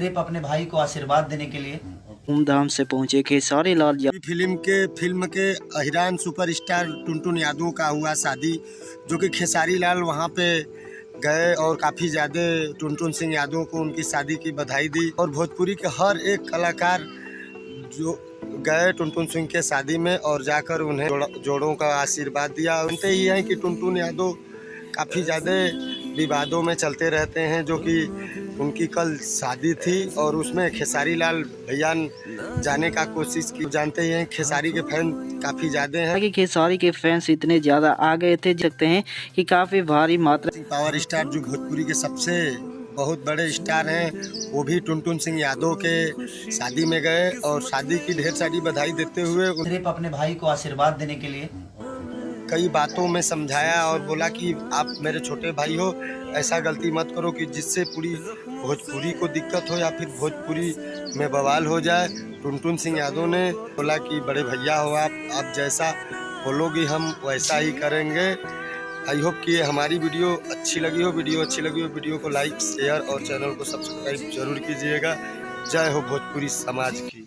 सिर्फ अपने भाई को आशीर्वाद देने के लिए धूमधाम से पहुंचे खेसारी लाल फिल्म के अहिरान सुपरस्टार टुनटुन यादव का हुआ शादी, जो कि खेसारी लाल वहां पे गए और काफ़ी ज़्यादा टुनटुन सिंह यादव को उनकी शादी की बधाई दी। और भोजपुरी के हर एक कलाकार जो गए टुनटुन सिंह के शादी में और जाकर उन्हें जोड़ों का आशीर्वाद दिया। सुनते ही हैं कि टुनटुन यादव काफ़ी ज़्यादा विवादों में चलते रहते हैं, जो कि उनकी कल शादी थी और उसमें खेसारी लाल भैया जाने का कोशिश की। जानते ही हैं खेसारी के फैन काफ़ी ज़्यादा हैं कि खेसारी के फैंस इतने ज़्यादा आ गए थे, सकते हैं कि काफ़ी भारी मात्रा पावर स्टार जो भोजपुरी के सबसे बहुत बड़े स्टार हैं, वो भी टुनटुन सिंह यादव के शादी में गए और शादी की ढेर सारी बधाई देते हुए सिर्फ अपने भाई को आशीर्वाद देने के लिए कई बातों में समझाया और बोला कि आप मेरे छोटे भाई हो, ऐसा गलती मत करो कि जिससे पूरी भोजपुरी को दिक्कत हो या फिर भोजपुरी में बवाल हो जाए। टुनटुन सिंह यादव ने बोला कि बड़े भैया हो आप जैसा बोलोगे हम वैसा ही करेंगे। आई होप कि हमारी वीडियो अच्छी लगी हो। वीडियो को लाइक शेयर और चैनल को सब्सक्राइब जरूर कीजिएगा। जय हो भोजपुरी समाज की।